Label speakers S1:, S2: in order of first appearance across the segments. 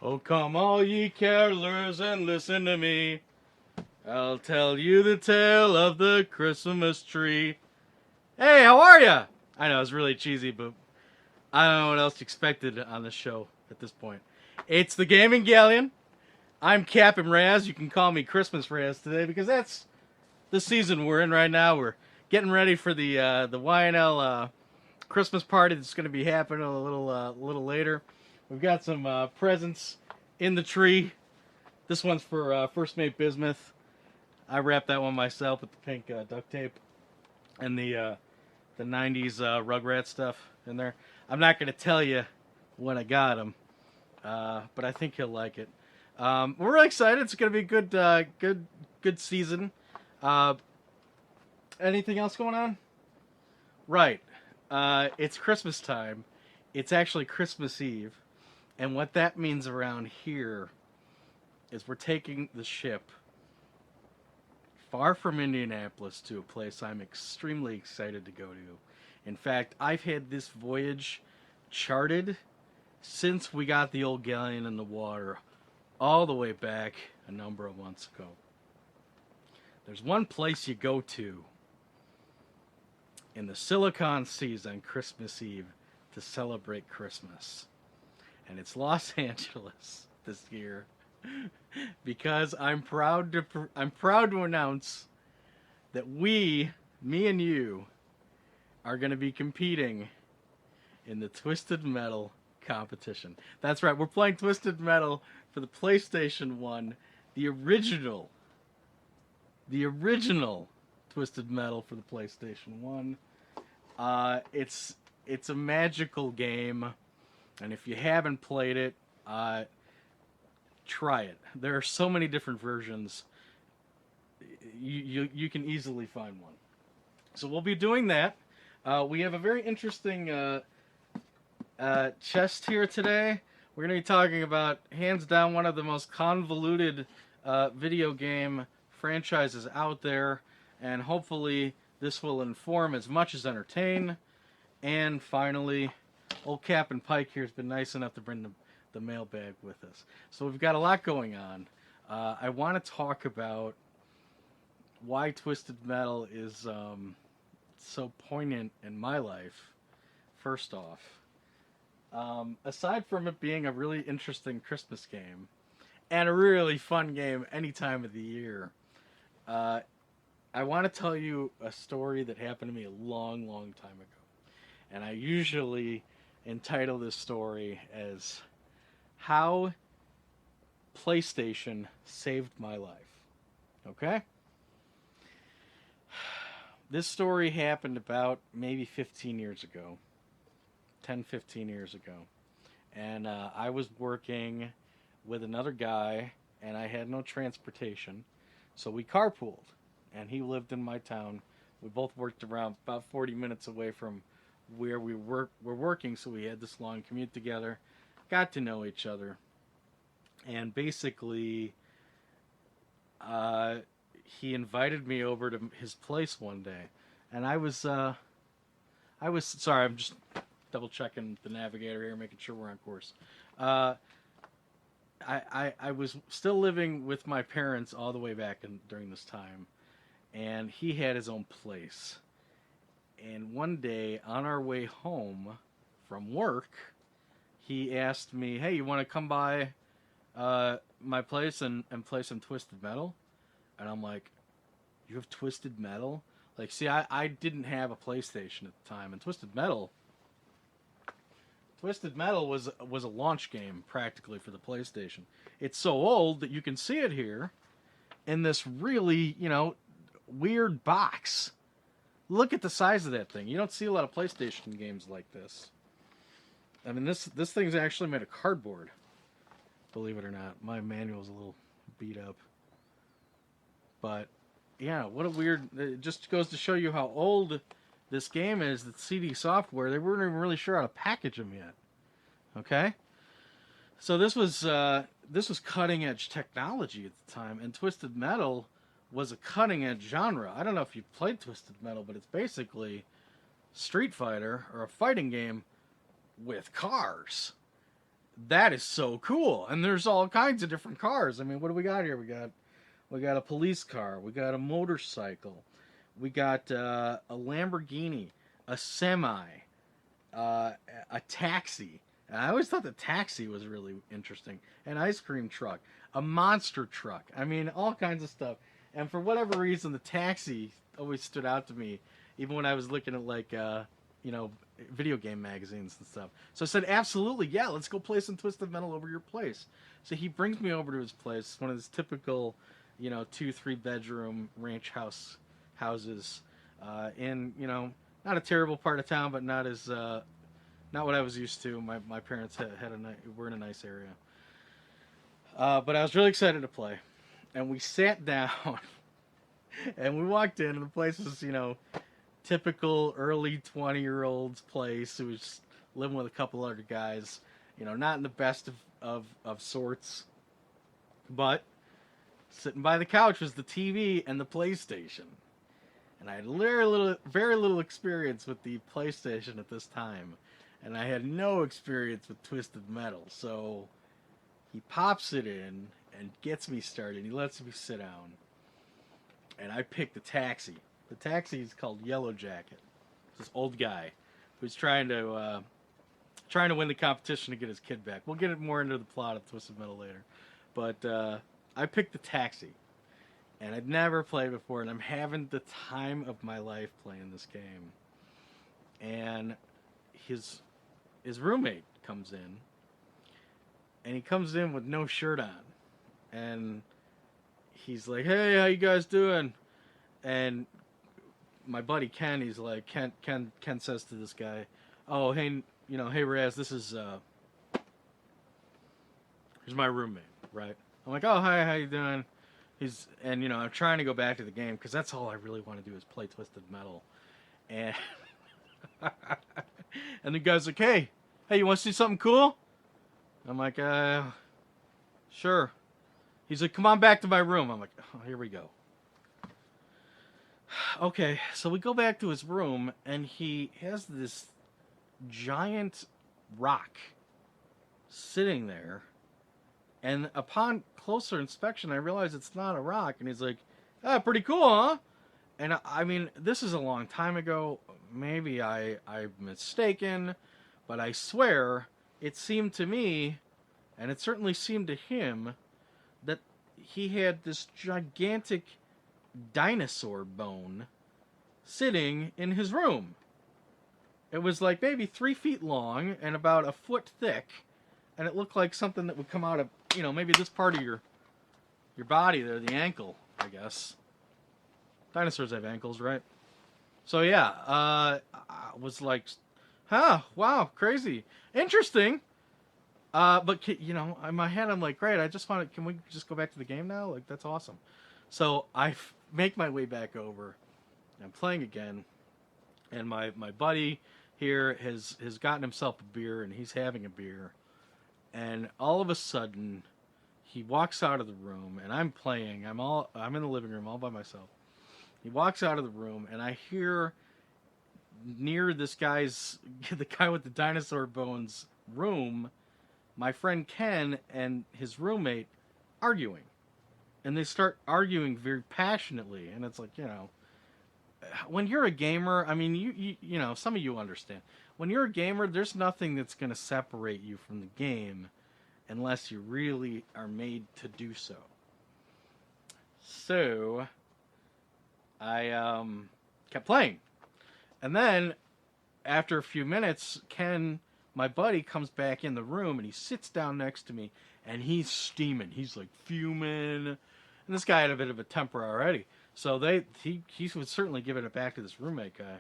S1: Oh, come all ye carolers and listen to me. I'll tell you the tale of the Christmas tree. Hey, how are ya? I know, it's really cheesy, but I don't know what else you expected on this show at this point. It's the Gaming Galleon. I'm Captain Raz. You can call me Christmas Raz today because that's the season we're in right now. We're getting ready for the YNL Christmas party that's going to be happening a little later. We've got some presents in the tree. This one's for First Mate Bismuth. I wrapped that one myself with the pink duct tape and the 90s Rugrat stuff in there. I'm not going to tell you when I got him, but I think he'll like it. We're really excited. It's going to be a good season. Anything else going on? Right. It's Christmas time. It's actually Christmas Eve. And what that means around here is we're taking the ship far from Indianapolis to a place I'm extremely excited to go to. In fact, I've had this voyage charted since we got the old Galleon in the water, all the way back a number of months ago. There's one place you go to in the Silicon Seas on Christmas Eve to celebrate Christmas. And it's Los Angeles this year because I'm proud to announce that me and you are going to be competing in the Twisted Metal competition. That's right, we're playing Twisted Metal for the PlayStation 1, the original Twisted Metal for the PlayStation 1. It's a magical game, and if you haven't played it, try it. There are so many different versions. You can easily find one. So we'll be doing that. We have a very interesting chest here today. We're going to be talking about, hands down, one of the most convoluted video game franchises out there, and hopefully this will inform as much as entertain. And finally, old Captain Pike here has been nice enough to bring the mailbag with us. So we've got a lot going on. I want to talk about why Twisted Metal is so poignant in my life, first off. Aside from it being a really interesting Christmas game, and a really fun game any time of the year, I want to tell you a story that happened to me a long, long time ago. And I usually entitle this story as How PlayStation Saved My Life. Okay? This story happened about maybe 15 years ago. 10, 15 years ago. And I was working with another guy, and I had no transportation. So we carpooled. And he lived in my town. We both worked around about 40 minutes away from where we were working, so we had this long commute together. Got to know each other. And basically, he invited me over to his place one day. And I was sorry, I'm just double checking the navigator here, making sure we're on course. I was still living with my parents all the way back during this time. And he had his own place. And one day, on our way home from work, he asked me, hey, you want to come by my place and play some Twisted Metal? And I'm like, you have Twisted Metal? Like, see, I didn't have a PlayStation at the time. And Twisted Metal was a launch game, practically, for the PlayStation. It's so old that you can see it here in this really, weird box. Look at the size of that thing. You don't see a lot of PlayStation games like this. I mean, this thing's actually made of cardboard. Believe it or not. My manual's a little beat up. But, yeah, what a weird... It just goes to show you how old this game is. The CD software, they weren't even really sure how to package them yet. Okay? So this was cutting-edge technology at the time. And Twisted Metal was a cutting-edge genre. I don't know if you played Twisted Metal, but it's basically Street Fighter, or a fighting game with cars. that is so cool. And there's all kinds of different cars. I mean, what do we got here? We got a police car. We got a motorcycle. We got a Lamborghini, a semi, a taxi. And I always thought the taxi was really interesting. An ice cream truck, a monster truck. I mean, all kinds of stuff. And for whatever reason, the taxi always stood out to me, even when I was looking at like you know, video game magazines and stuff. So I said, absolutely, yeah, let's go play some Twisted Metal over your place. So he brings me over to his place, one of his typical, you know, 2-3 bedroom ranch houses, in, you know, not a terrible part of town, but not as not what I was used to. My parents were in a nice area. But I was really excited to play, and we sat down, and we walked in, and the place was, you know, typical early 20-year-old's place who was living with a couple other guys, you know, not in the best of sorts, but sitting by the couch was the TV and the PlayStation. And I had very little experience with the PlayStation at this time, and I had no experience with Twisted Metal. So he pops it in and gets me started. He lets me sit down, and I pick the taxi. The taxi is called Yellow Jacket. It's this old guy who's trying to win the competition to get his kid back. We'll get more into the plot of Twisted Metal later, but I picked the taxi. And I'd never played before, and I'm having the time of my life playing this game. And his roommate comes in, and he comes in with no shirt on. And he's like, "Hey, how you guys doing?" And my buddy Ken, he's like, Ken says to this guy, "Oh, hey, you know, hey Raz, this is here's my roommate, right?" I'm like, "Oh, hi, how you doing?" And you know, I'm trying to go back to the game because that's all I really want to do is play Twisted Metal. And and the guy's like, hey, you want to see something cool? I'm like, sure. He's like, come on back to my room. I'm like, oh, here we go. Okay, so we go back to his room, and he has this giant rock sitting there. And upon closer inspection, I realize it's not a rock. And he's like, ah, pretty cool, huh? And I mean, this is a long time ago. Maybe I'm mistaken. But I swear, it seemed to me, and it certainly seemed to him, that he had this gigantic dinosaur bone sitting in his room. It was like maybe 3 feet long and about a foot thick. And it looked like something that would come out of, you know, maybe this part of your body there, the ankle, I guess. Dinosaurs have ankles, right? So yeah, I was like, huh, wow, crazy, interesting. But you know, in my head, I'm like, great. Can we just go back to the game now? Like, that's awesome. So I make my way back over. I'm playing again, and my buddy here has gotten himself a beer, and he's having a beer. And all of a sudden, he walks out of the room, and I'm playing. I'm in the living room all by myself. He walks out of the room, and I hear near the guy with the dinosaur bones room, my friend Ken and his roommate arguing. And they start arguing very passionately, and it's like, you know, when you're a gamer, I mean, you know, some of you understand. When you're a gamer, there's nothing that's going to separate you from the game unless you really are made to do so. So I kept playing. And then after a few minutes, Ken, my buddy, comes back in the room and he sits down next to me and he's steaming. He's like fuming. And this guy had a bit of a temper already. So he was certainly giving it back to this roommate guy.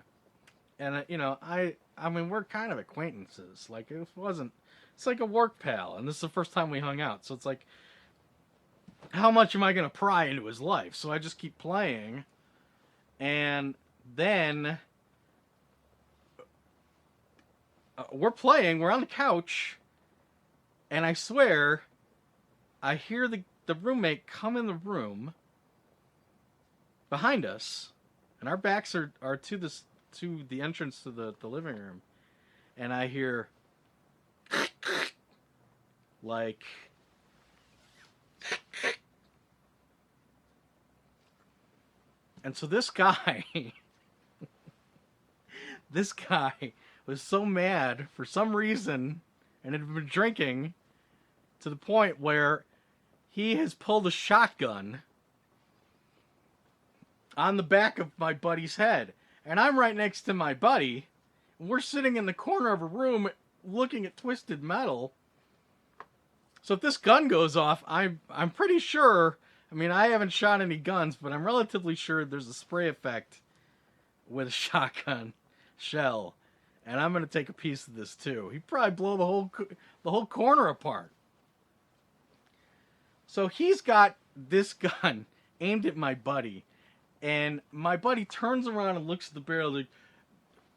S1: And, you know, I mean, we're kind of acquaintances. Like, it's like a work pal. And this is the first time we hung out. So it's like, how much am I going to pry into his life? So I just keep playing. And then we're on the couch. And I swear, I hear the roommate come in the room behind us. And our backs are to the entrance to the living room, and I hear Like, and so this guy, this guy was so mad for some reason and had been drinking to the point where he has pulled a shotgun on the back of my buddy's head. And I'm right next to my buddy. And we're sitting in the corner of a room looking at Twisted Metal. So if this gun goes off, I'm pretty sure, I mean, I haven't shot any guns, but I'm relatively sure there's a spray effect with a shotgun shell. And I'm going to take a piece of this too. He'd probably blow the whole corner apart. So he's got this gun aimed at my buddy. And my buddy turns around and looks at the barrel like,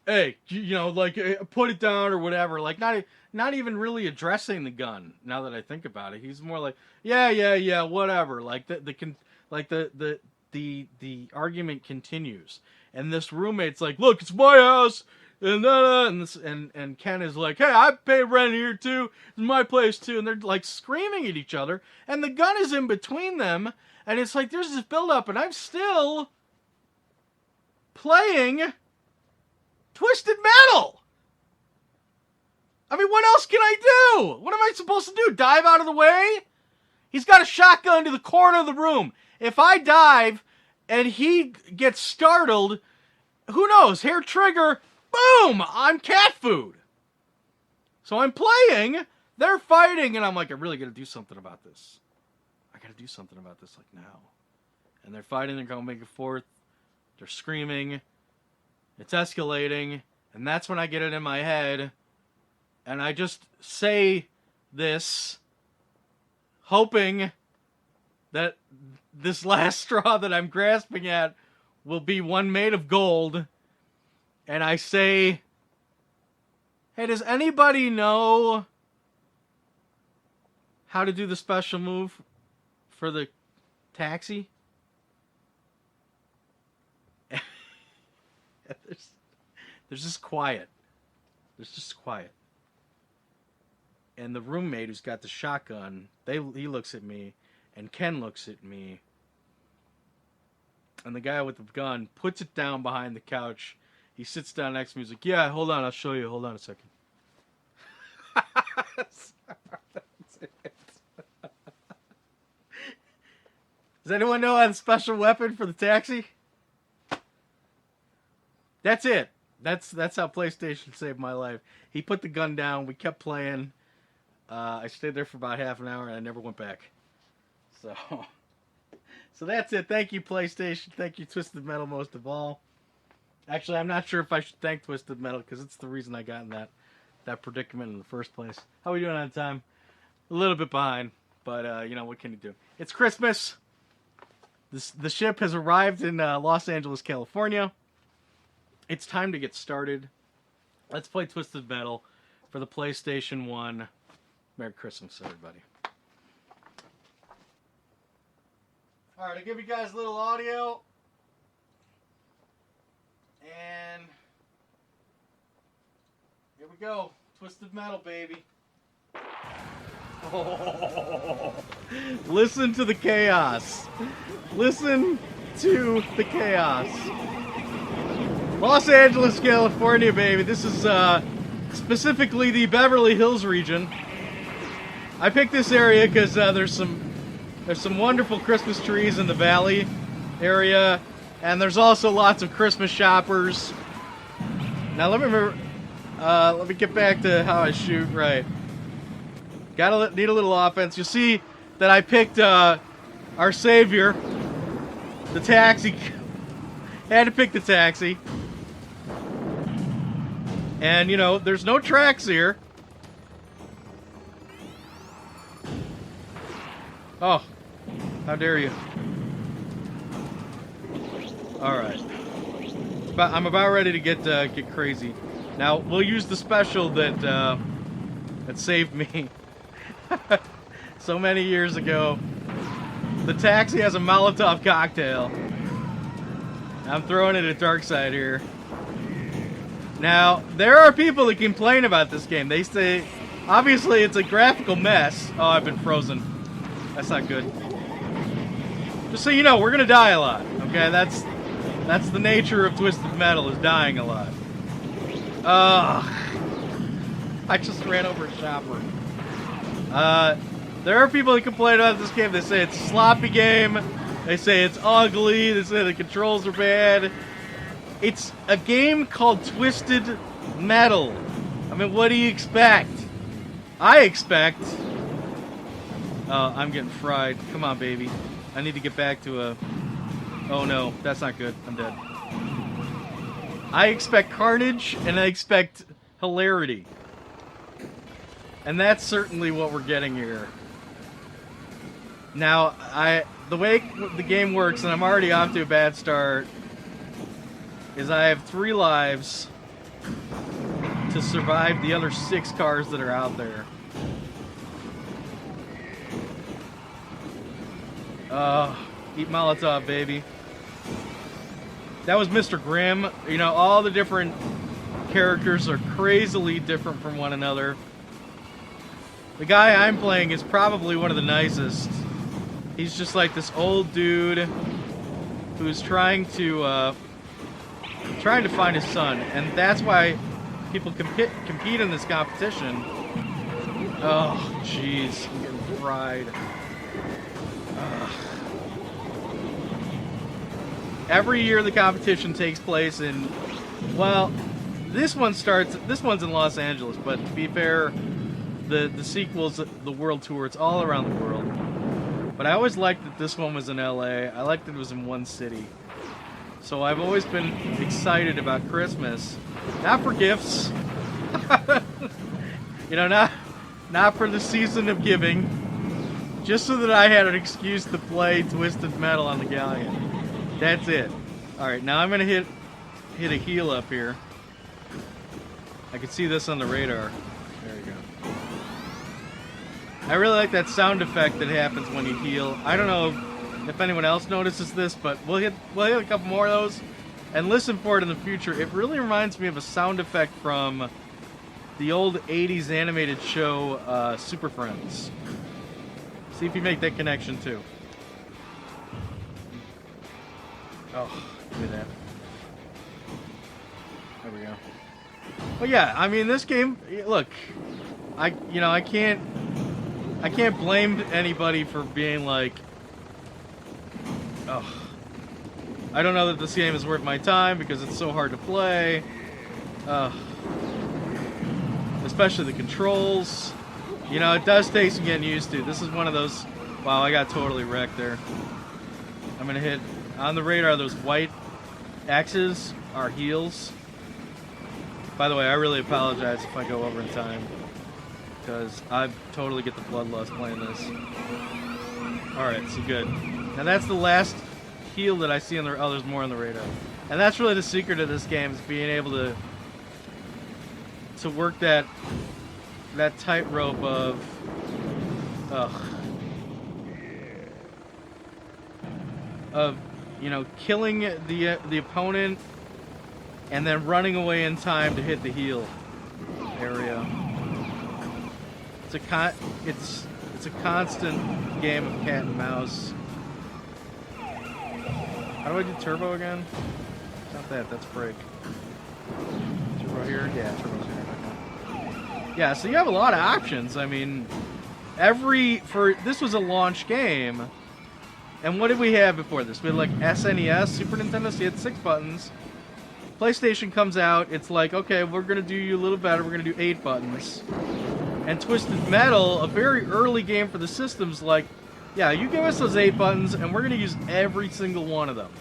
S1: hey, you know, like, put it down or whatever. Like, not even really addressing the gun, now that I think about it. He's more like, yeah, whatever. Like, the argument continues. And this roommate's like, look, it's my house. And Ken is like, hey, I pay rent here too. It's my place too. And they're like screaming at each other. And the gun is in between them. And it's like, there's this buildup. And I'm still playing Twisted Metal. I mean, what else can I do? What am I supposed to do? Dive out of the way? He's got a shotgun to the corner of the room. If I dive and he gets startled, who knows? Hair trigger, boom! I'm cat food. So I'm playing, they're fighting, and I'm like, I really got to do something about this. I got to do something about this, like, now. And they're fighting, they're going back and forth. They're screaming. It's escalating. And that's when I get it in my head. And I just say this, hoping that this last straw that I'm grasping at will be one made of gold. And I say, hey, does anybody know how to do the special move for the taxi? There's just quiet. There's just quiet. And the roommate who's got the shotgun, he looks at me, and Ken looks at me. And the guy with the gun puts it down behind the couch. He sits down next to me. He's like, yeah, hold on, I'll show you. Hold on a second. That's it. Does anyone know a special weapon for the taxi? That's it. That's how PlayStation saved my life. He put the gun down. We kept playing. I stayed there for about half an hour, and I never went back. So that's it. Thank you, PlayStation. Thank you, Twisted Metal, most of all. Actually, I'm not sure if I should thank Twisted Metal, because it's the reason I got in that predicament in the first place. How are we doing on time? A little bit behind, but, you know, what can you do? It's Christmas. The ship has arrived in Los Angeles, California. It's time to get started. Let's play Twisted Metal for the PlayStation 1. Merry Christmas, everybody. Alright, I'll give you guys a little audio. And here we go. Twisted Metal, baby. Oh, listen to the chaos. Listen to the chaos. Los Angeles, California, baby. This is specifically the Beverly Hills region. I picked this area because there's some wonderful Christmas trees in the valley area, and there's also lots of Christmas shoppers. Now let me get back to how I shoot. Right, need a little offense. You'll see that I picked our savior, the taxi. Had to pick the taxi. And, you know, there's no tracks here. Oh, how dare you. Alright. I'm about ready to get crazy. Now, we'll use the special that saved me so many years ago. The taxi has a Molotov cocktail. I'm throwing it at Darkside here. Now, there are people that complain about this game. They say Obviously, it's a graphical mess. Oh, I've been frozen. That's not good. Just so you know, we're gonna die a lot. Okay, that's the nature of Twisted Metal, is dying a lot. I just ran over a shopper. There are people who complain about this game. They say it's a sloppy game. They say it's ugly. They say the controls are bad. It's a game called Twisted Metal. I mean, what do you expect? I expect... Oh, I'm getting fried. Come on, baby. I need to get back to a... Oh no, that's not good. I'm dead. I expect carnage, and I expect hilarity. And that's certainly what we're getting here. Now, the way the game works, and I'm already off to a bad start, is I have 3 lives to survive the other 6 cars that are out there. Eat Molotov, baby. That was Mr. Grimm. You know, all the different characters are crazily different from one another. The guy I'm playing is probably one of the nicest. He's just like this old dude who's trying to find his son, and that's why people compete in this competition. Oh, jeez, I'm getting fried. Every year the competition takes place in, well, this one's in Los Angeles, but to be fair, the sequel's the world tour. It's all around the world. But I always liked that this one was in LA. I liked that it was in one city. So I've always been excited about Christmas. Not for gifts. You know, not for the season of giving. Just so that I had an excuse to play Twisted Metal on the Galleon. That's it. Alright, now I'm gonna hit a heal up here. I can see this on the radar. There we go. I really like that sound effect that happens when you heal. I don't know if anyone else notices this, but we'll hit a couple more of those and listen for it in the future. It really reminds me of a sound effect from the old 80s animated show Super Friends. See if you make that connection too. Oh, give me that. There we go. Well, yeah, I mean, this game, look, I can't blame anybody for being like, oh, I don't know that this game is worth my time because it's so hard to play. Especially the controls. You know, it does take some getting used to. This is one of those, wow, I got totally wrecked there. I'm gonna hit, on the radar, those white X's are heals. By the way, I really apologize if I go over in time, because I totally get the bloodlust playing this. Alright, so good. Now that's the last heal that I see on the... Oh, there's more on the radar. And that's really the secret of this game, is being able to work that tightrope of... of, you know, killing the opponent and then running away in time to hit the heal area. It's a constant game of cat and mouse. How do I do turbo again? It's not that, that's brake. Turbo here? Yeah, turbo's here. Yeah, so you have a lot of options. I mean, this was a launch game. And what did we have before this? We had like SNES, Super Nintendo, so you had 6 buttons. PlayStation comes out, it's like, okay, we're going to do you a little better, we're going to do 8 buttons. And Twisted Metal, a very early game for the system's like, yeah, you give us those 8 buttons, and we're going to use every single one of them.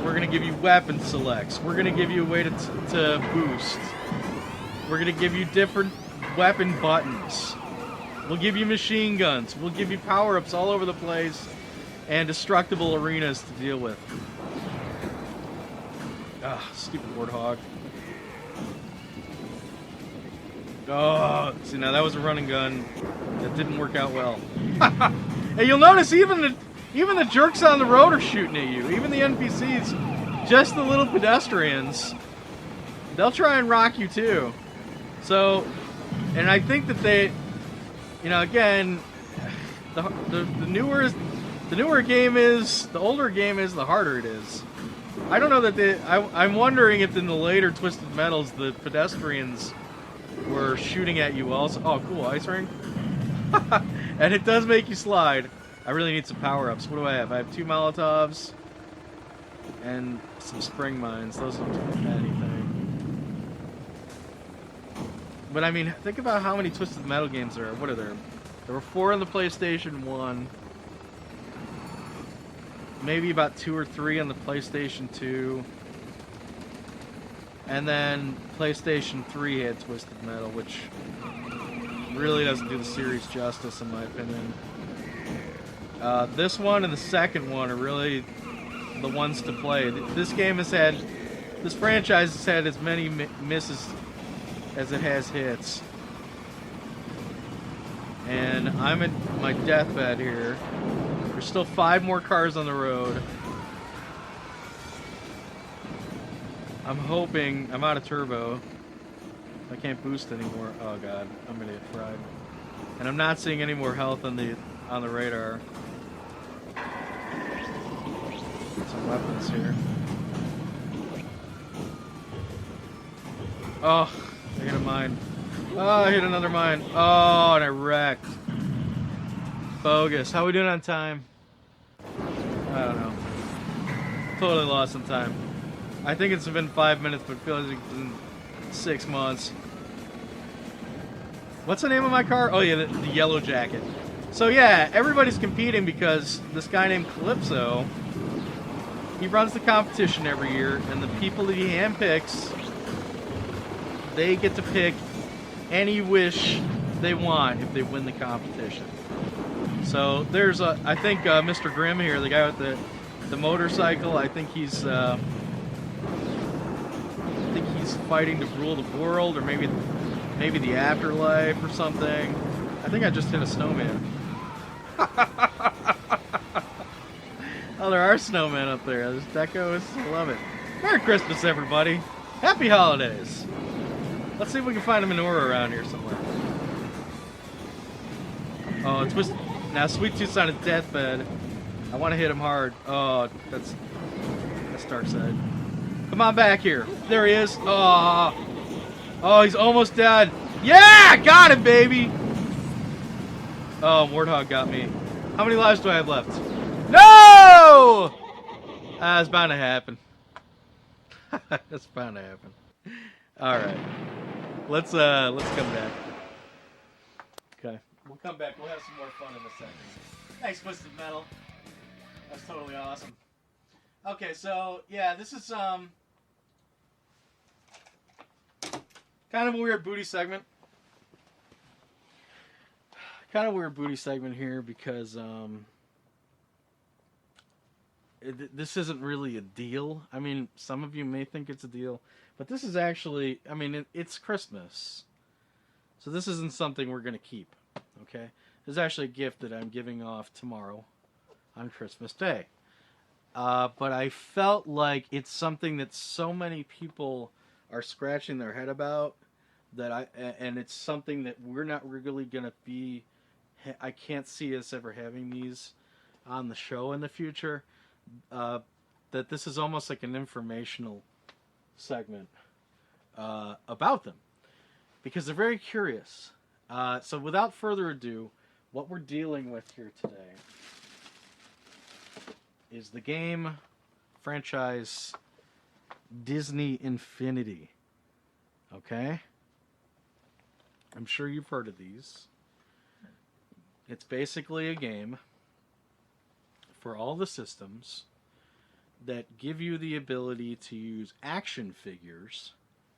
S1: We're going to give you weapon selects. We're going to give you a way to boost. We're going to give you different weapon buttons. We'll give you machine guns. We'll give you power-ups all over the place and destructible arenas to deal with. Ah, stupid warthog. Oh, see, now that was a running gun that didn't work out well. And you'll notice even the jerks on the road are shooting at you. Even the NPCs, just the little pedestrians, they'll try and rock you too. So, and I think that they, you know, again, the newer game is, the older game is, the harder it is. I don't know that I'm wondering if in the later Twisted Metals the pedestrians were shooting at you also. Oh, cool, ice ring. And it does make you slide. I really need some power-ups. What do I have? I have 2 Molotovs and some spring mines. Those don't do anything. But I mean, think about how many Twisted Metal games there are. What are there? There were 4 on the PlayStation 1. Maybe about 2 or 3 on the PlayStation 2. And then PlayStation 3 had Twisted Metal, which really doesn't do the series justice, in my opinion. This one and the second one are really the ones to play. This franchise has had as many misses as it has hits. And I'm at my deathbed here. There's still 5 more cars on the road. I'm hoping I'm out of turbo. I can't boost anymore. Oh god, I'm gonna get fried. And I'm not seeing any more health on the radar. Some weapons here. Oh, I hit a mine. Oh, I hit another mine. Oh, and I wrecked. Bogus. How are we doing on time? I don't know. Totally lost some time. I think it's been 5 minutes, but it feels like it's been 6 months. What's the name of my car? Oh yeah, the Yellow Jacket. So yeah, everybody's competing because this guy named Calypso, he runs the competition every year, and the people that he handpicks, they get to pick any wish they want if they win the competition. So there's I think Mr. Grimm here, the guy with the motorcycle. I think he's fighting to rule the world, or maybe the afterlife or something. I think I just hit a snowman. Oh, there are snowmen up there. There's Decos. I love it. Merry Christmas, everybody. Happy holidays. Let's see if we can find a menorah around here somewhere. Oh, now Sweet Tooth's on his deathbed. I want to hit him hard. Oh, that's Dark Side. Come on back here. There he is. Oh, he's almost dead. Yeah, got him, baby. Oh, Warthog got me. How many lives do I have left? No! It's bound to happen. That's bound to happen. All right. Let's come back. Okay. We'll come back. We'll have some more fun in a second. Thanks, Twisted Metal. That's totally awesome. Okay, so yeah, this is kind of a weird booty segment. Kind of weird booty segment here because this isn't really a deal. I mean, some of you may think it's a deal, but this is actually, I mean, it's Christmas. So this isn't something we're going to keep, okay? This is actually a gift that I'm giving off tomorrow on Christmas Day. But I felt like it's something that so many people are scratching their head about, and it's something that we're not really going to be, I can't see us ever having these on the show in the future, that this is almost like an informational segment about them, because they're very curious. So without further ado, what we're dealing with here today is the game franchise Disney Infinity. Okay? I'm sure you've heard of these. It's basically a game for all the systems that give you the ability to use action figures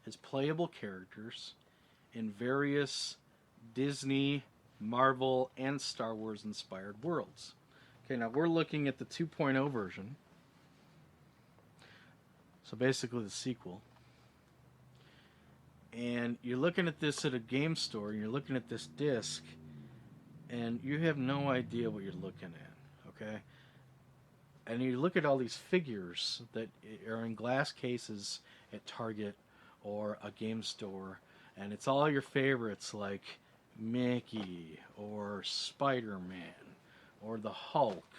S1: as playable characters in various Disney, Marvel, and Star Wars inspired worlds. Okay, now we're looking at the 2.0 version. So basically the sequel. And you're looking at this at a game store, and you're looking at this disc, and you have no idea what you're looking at, okay? And you look at all these figures that are in glass cases at Target or a game store, and it's all your favorites like Mickey or Spider-Man or the Hulk,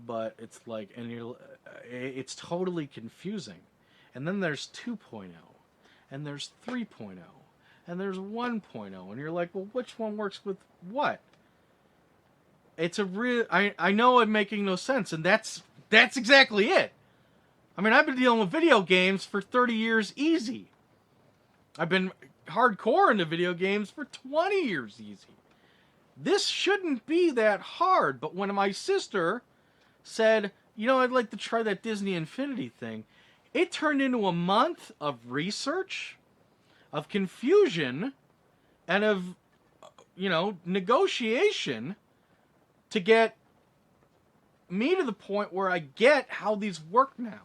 S1: but it's like, and it's totally confusing. And then there's 2.0, and there's 3.0, and there's 1.0, and you're like, well, which one works with what? It's a real. I know I'm making no sense, and that's exactly it. I mean, I've been dealing with video games for 30 years easy. I've been hardcore into video games for 20 years easy. This shouldn't be that hard, but when my sister said, you know, I'd like to try that Disney Infinity thing, it turned into a month of research, of confusion, and of, you know, negotiation to get me to the point where I get how these work now.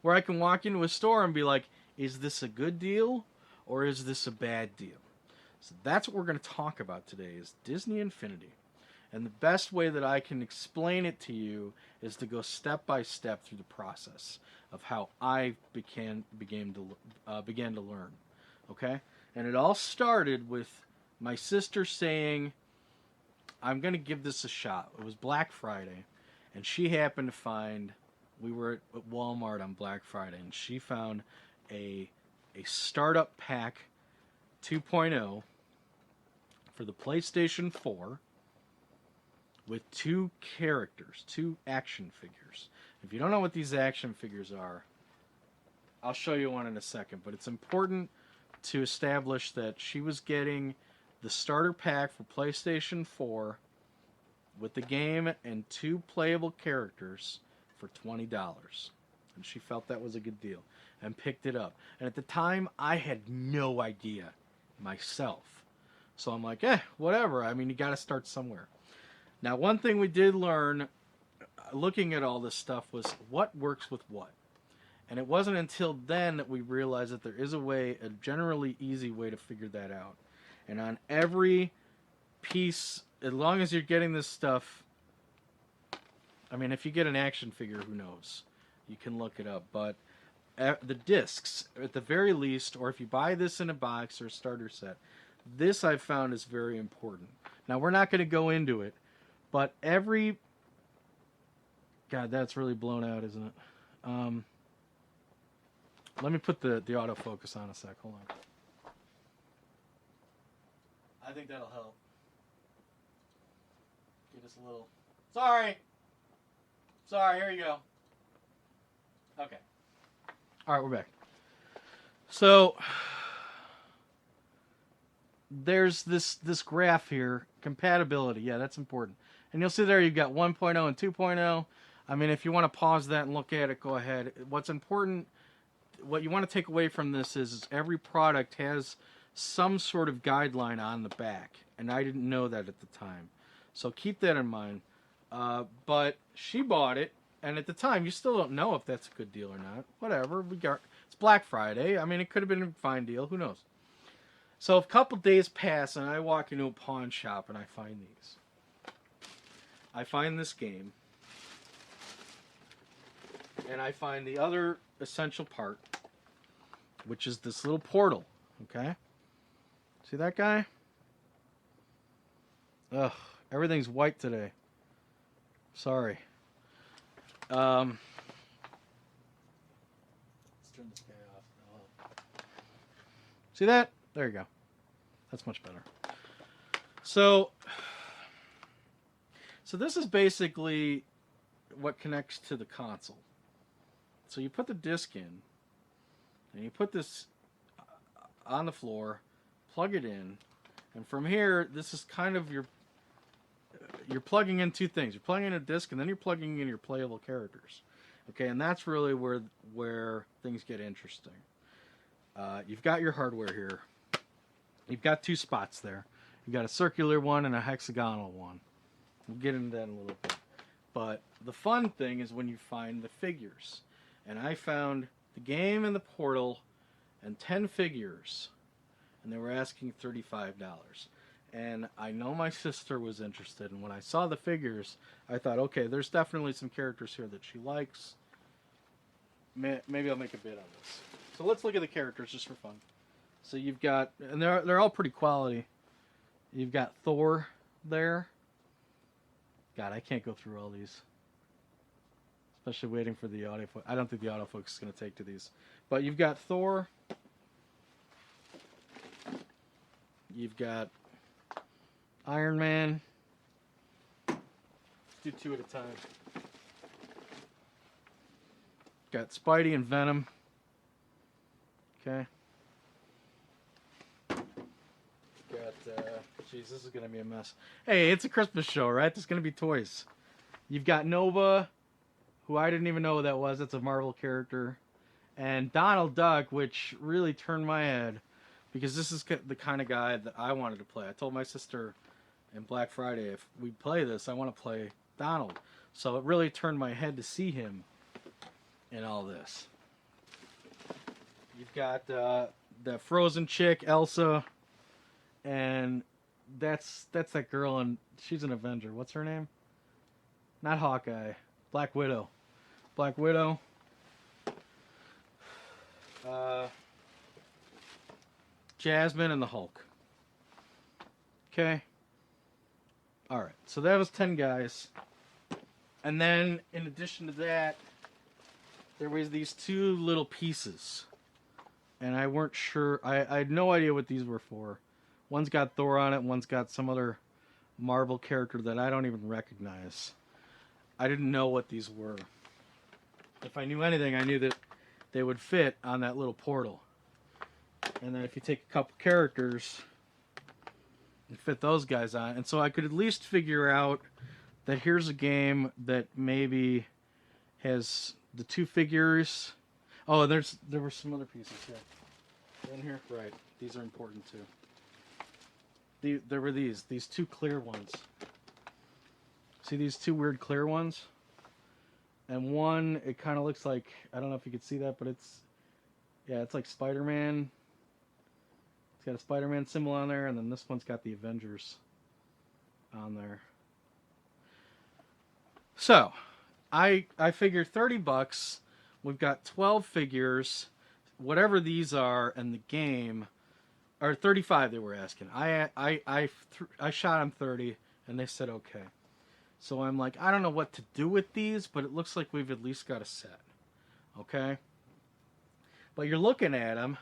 S1: Where I can walk into a store and be like, is this a good deal or is this a bad deal? So that's what we're going to talk about today, is Disney Infinity. And the best way that I can explain it to you is to go step by step through the process of how I began to learn. Okay? And it all started with my sister saying, I'm going to give this a shot. It was Black Friday, and she happened to find, we were at Walmart on Black Friday, and she found a startup pack 2.0 for the PlayStation 4 with 2 characters, 2 action figures. If you don't know what these action figures are, I'll show you one in a second, but it's important to establish that she was getting the starter pack for PlayStation 4 with the game and 2 playable characters for $20. And she felt that was a good deal and picked it up. And at the time, I had no idea myself. So I'm like, whatever. I mean, you got to start somewhere. Now, one thing we did learn looking at all this stuff was what works with what. And it wasn't until then that we realized that there is a generally easy way to figure that out. And on every piece, as long as you're getting this stuff, I mean, if you get an action figure, who knows? You can look it up. But the discs, at the very least, or if you buy this in a box or a starter set, this I've found is very important. Now, we're not going to go into it, but every... God, that's really blown out, isn't it? Let me put the autofocus on a sec. Hold on. I think that'll help. Get us a little... Sorry, here you go. Okay. Alright, we're back. So, there's this graph here. Compatibility. Yeah, that's important. And you'll see there you've got 1.0 and 2.0. I mean, if you want to pause that and look at it, go ahead. What's important, what you want to take away from this is every product has some sort of guideline on the back. And I didn't know that at the time. So keep that in mind. But she bought it, and at the time, you still don't know if that's a good deal or not. Whatever. It's Black Friday. I mean, it could have been a fine deal. Who knows? So a couple days pass, and I walk into a pawn shop, and I find these. I find this game. And I find the other essential part, which is this little portal. Okay? See that guy? Ugh. Everything's white today. Sorry. Let's turn this guy off. See that? There you go. That's much better. So this is basically what connects to the console. So you put the disc in, and you put this on the floor, plug it in, and from here, this is kind of you're plugging in 2 things. You're plugging in a disc, and then you're plugging in your playable characters. Okay, and that's really where things get interesting. You've got your hardware here. You've got 2 spots there. You've got a circular one and a hexagonal one. We'll get into that in a little bit. But the fun thing is when you find the figures. And I found the game and the portal and 10 figures. And they were asking $35. And I know my sister was interested. And when I saw the figures, I thought, okay, there's definitely some characters here that she likes. Maybe I'll make a bid on this. So let's look at the characters just for fun. So you've got, and they're all pretty quality. You've got Thor there. God, I can't go through all these. Especially waiting for the autofocus. I don't think the autofocus is going to take to these. But you've got Thor. You've got Iron Man. Let's do two at a time. Got Spidey and Venom. Okay. Jeez, this is going to be a mess. Hey, it's a Christmas show, right? There's going to be toys. You've got Nova, who I didn't even know who that was. That's a Marvel character. And Donald Duck, which really turned my head, because this is the kind of guy that I wanted to play. I told my sister in Black Friday, if we play this, I want to play Donald. So it really turned my head to see him in all this. You've got the Frozen chick, Elsa, and that's that girl, and she's an Avenger. What's her name? Not Hawkeye. Black Widow. Black Widow. Jasmine and the Hulk. Okay. Alright, so that was 10 guys. And then, in addition to that, there was these two little pieces. And I weren't sure. I had no idea what these were for. One's got Thor on it, one's got some other Marvel character that I don't even recognize. I didn't know what these were. If I knew anything, I knew that they would fit on that little portal. And then if you take a couple characters and fit those guys on. And so I could at least figure out that here's a game that maybe has the two figures. Oh, there were some other pieces here. In here? Right. These are important too. There were these two clear ones. See these two weird clear ones? And one, it kind of looks like, I don't know if you can see that, but it's like Spider-Man. It's got a Spider-Man symbol on there, and then this one's got the Avengers on there. So, I figured $30. We've got 12 figures, whatever these are, and the game, or 35 they were asking. I shot them 30, and they said okay. So I'm like, I don't know what to do with these, but it looks like we've at least got a set. Okay? But you're looking at them,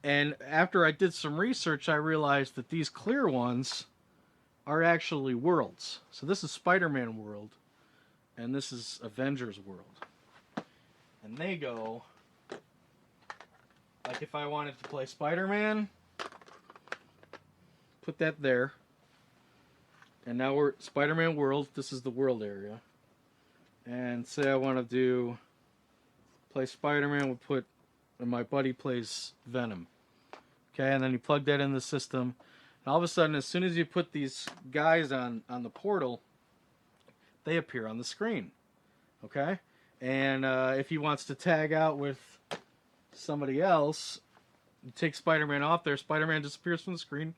S1: and after I did some research, I realized that these clear ones are actually worlds. So this is Spider-Man world, and this is Avengers world. And they go, like if I wanted to play Spider-Man, put that there. And now we're Spider-Man world. This is the world area. And say I want to play Spider-Man, we'll put, and my buddy plays Venom. Okay, and then you plug that in the system. And all of a sudden, as soon as you put these guys on the portal, they appear on the screen. Okay? And if he wants to tag out with somebody else, you take Spider-Man off there, Spider-Man disappears from the screen.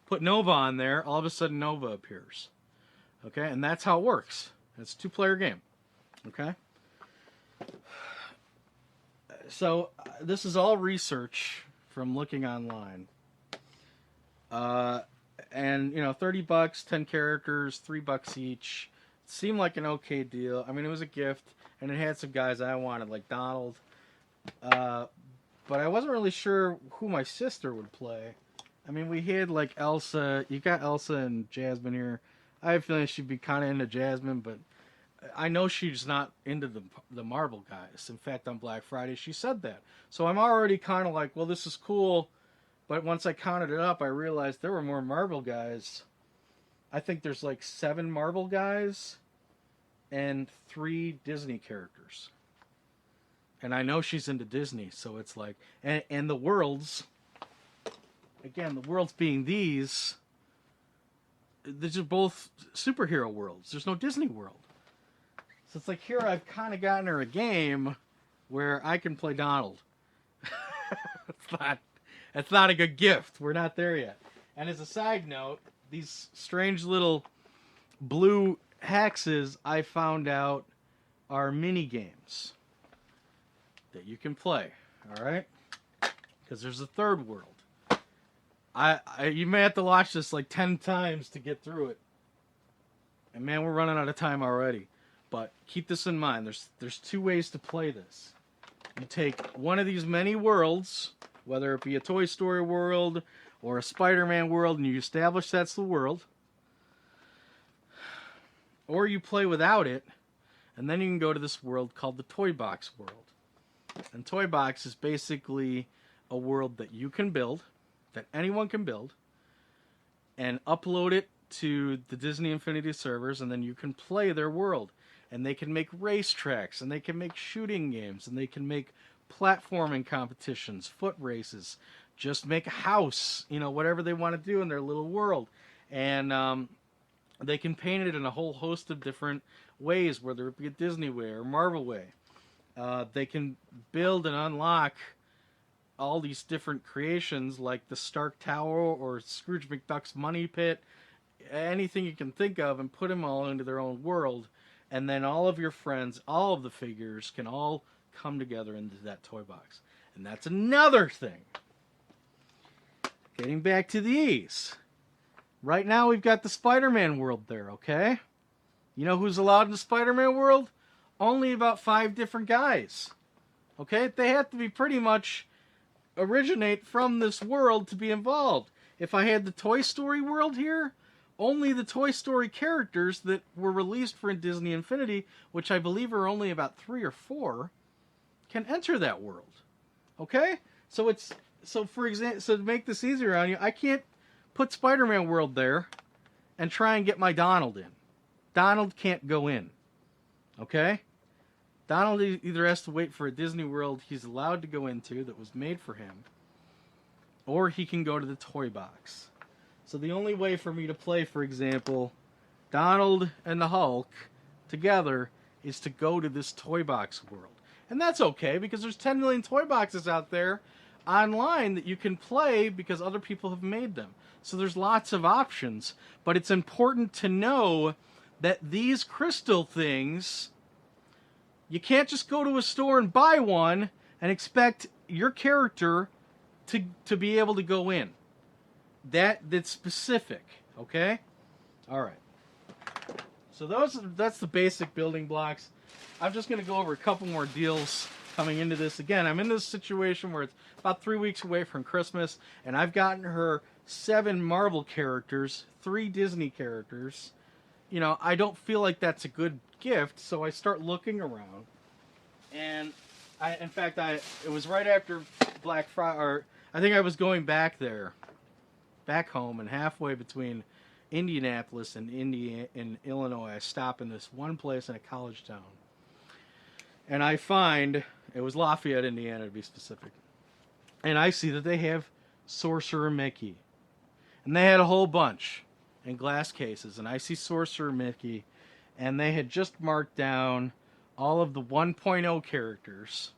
S1: Put Nova on there, all of a sudden Nova appears. Okay, and that's how it works. It's a two-player game. Okay? So, this is all research from looking online. And, you know, $30, 10 characters, $3 each. It seemed like an okay deal. I mean, it was a gift, and it had some guys I wanted, like Donald. But I wasn't really sure who my sister would play. I mean, we had like Elsa. You got Elsa and Jasmine here. I have a feeling she'd be kind of into Jasmine, but I know she's not into the Marvel guys. In fact, on Black Friday, she said that. So I'm already kind of like, well, this is cool. But once I counted it up, I realized there were more Marvel guys. I think there's like 7 Marvel guys and 3 Disney characters. And I know she's into Disney, so it's like, and the worlds. Again, the worlds being these are both superhero worlds. There's no Disney world. So it's like here I've kind of gotten her a game where I can play Donald. It's not a good gift. We're not there yet. And as a side note, these strange little blue hexes I found out are mini games. that you can play. All right? Because there's a third world. You may have to watch this like 10 times to get through it. And man, we're running out of time already. But keep this in mind. There's 2 ways to play this. You take one of these many worlds, whether it be a Toy Story world or a Spider-Man world, and you establish that's the world. Or you play without it, and then you can go to this world called the Toy Box world. And Toy Box is basically a world that you can build, that anyone can build, and upload it to the Disney Infinity servers, and then you can play their world. And they can make racetracks, and they can make shooting games, and they can make platforming competitions, foot races, just make a house, whatever they want to do in their little world. And they can paint it in a whole host of different ways, whether it be a Disney way or Marvel way. They can build and unlock all these different creations like the Stark Tower or Scrooge McDuck's Money Pit, anything you can think of, and put them all into their own world. And then all of your friends, all of the figures can all come together into that toy box. And that's another thing. Getting back to these. Right now we've got the Spider-Man world there, okay? You know who's allowed in the Spider-Man world? Only about 5 different guys. Okay? They have to be pretty much originate from this world to be involved. If I had the Toy Story world here, only the Toy Story characters that were released for Disney Infinity, which I believe are only about 3 or 4, can enter that world. Okay? So for example, to make this easier on you, I can't put Spider-Man world there and try and get my Donald in. Donald can't go in. Okay? Donald either has to wait for a Disney world he's allowed to go into that was made for him, or he can go to the toy box. So the only way for me to play, for example, Donald and the Hulk together is to go to this toy box world. And that's okay, because there's 10 million toy boxes out there online that you can play because other people have made them. So there's lots of options. But it's important to know that these crystal things, you can't just go to a store and buy one and expect your character to be able to go in. That's specific, okay? All right. So that's the basic building blocks. I'm just going to go over a couple more deals coming into this. Again, I'm in this situation where it's about 3 weeks away from Christmas, and I've gotten her 7 Marvel characters, 3 Disney characters. I don't feel like that's a good gift, so I start looking around. And it was right after Black Friday, or I think I was going back home, and halfway between Indianapolis and Illinois, I stop in this one place in a college town. And I find, it was Lafayette, Indiana to be specific, and I see that they have Sorcerer Mickey. And they had a whole bunch in glass cases, and I see Sorcerer Mickey, and they had just marked down all of the 1.0 characters.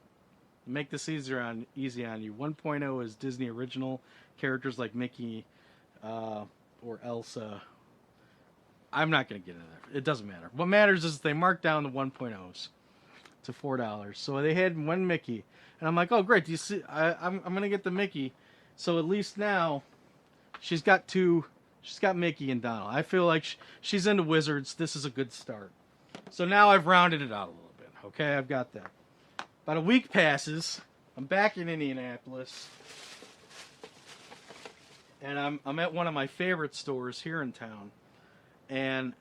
S1: Make this easy on you. 1.0 is Disney original characters like Mickey or Elsa. I'm not going to get into that. It doesn't matter. What matters is they marked down the 1.0s to $4. So they had one Mickey. And I'm like, oh, great. Do you see? I'm going to get the Mickey. So at least now she's got 2. She's got Mickey and Donald. I feel like she's into wizards. This is a good start. So now I've rounded it out a little bit. Okay, I've got that. About a week passes. I'm back in Indianapolis. And I'm at one of my favorite stores here in town. And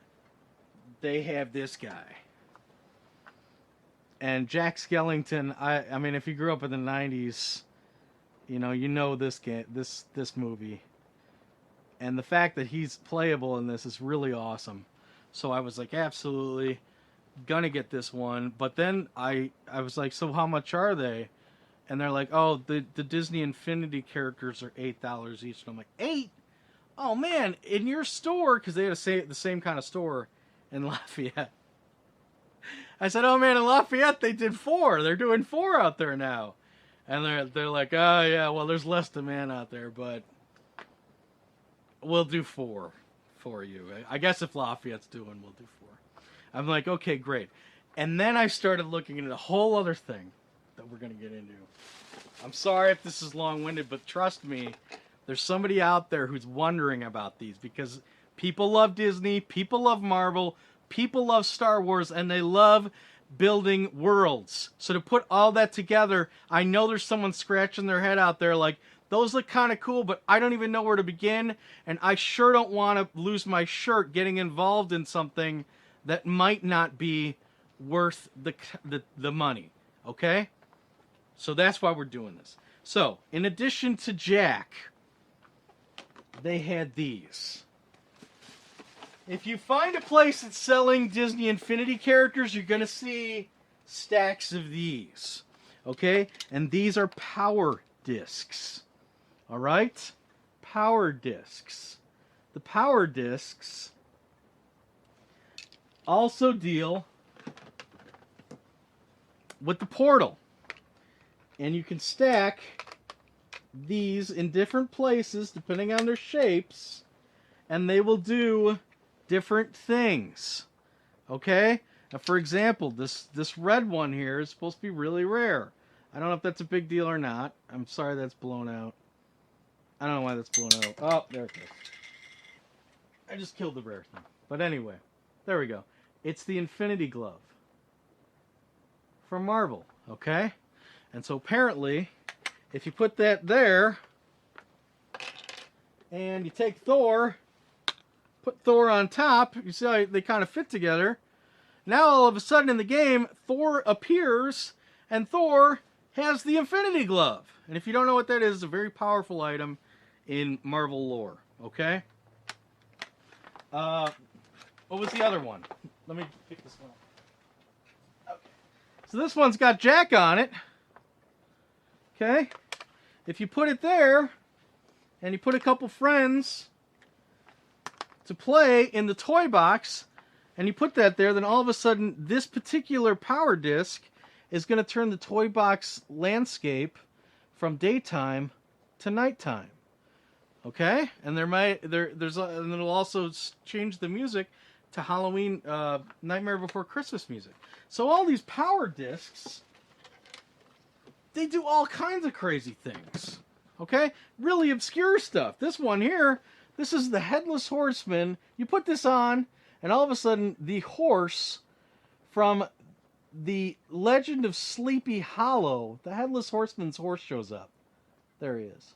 S1: they have this guy. And Jack Skellington, I mean, if you grew up in the 90s, you know this movie. And the fact that he's playable in this is really awesome. So I was like, absolutely gonna get this one. But then I was like, so how much are they? And they're like, oh, the Disney Infinity characters are $8 each. And I'm like, 8? Oh man, in your store, because they had the same kind of store in Lafayette. I said, oh man, in Lafayette they did 4. They're doing 4 out there now. And they're like, oh yeah, well there's less demand out there, but we'll do 4 for you. I guess if Lafayette's doing, we'll do 4. I'm like, okay, great. And then I started looking into a whole other thing that we're going to get into. I'm sorry if this is long-winded, but trust me, there's somebody out there who's wondering about these because people love Disney, people love Marvel, people love Star Wars, and they love building worlds. So to put all that together, I know there's someone scratching their head out there like, those look kind of cool, but I don't even know where to begin, and I sure don't want to lose my shirt getting involved in something that might not be worth the money, okay? So that's why we're doing this. So, in addition to Jack, they had these. If you find a place that's selling Disney Infinity characters, you're going to see stacks of these, okay? And these are power discs. All right? Power discs. The power discs also deal with the portal. And you can stack these in different places depending on their shapes, and they will do different things. Okay? Now, for example, this red one here is supposed to be really rare. I don't know if that's a big deal or not. I'm sorry that's blown out. I don't know why that's blown out. Oh, there it goes. I just killed the rare thing. But anyway, there we go. It's the Infinity Glove from Marvel, okay? And so apparently, if you put that there, and you take Thor, put Thor on top, you see how they kind of fit together. Now all of a sudden in the game, Thor appears, and Thor has the Infinity Glove. And if you don't know what that is, it's a very powerful item in Marvel lore, okay? What was the other one? Let me pick this one up. Okay. So this one's got Jack on it. Okay? If you put it there, and you put a couple friends to play in the toy box, and you put that there, then all of a sudden, this particular power disc is going to turn the toy box landscape from daytime to nighttime. Okay? And and it'll also change the music to Halloween, Nightmare Before Christmas music. So all these power discs, they do all kinds of crazy things. Okay? Really obscure stuff. This one here, this is the Headless Horseman. You put this on, and all of a sudden, the horse from the Legend of Sleepy Hollow, the Headless Horseman's horse shows up. There he is.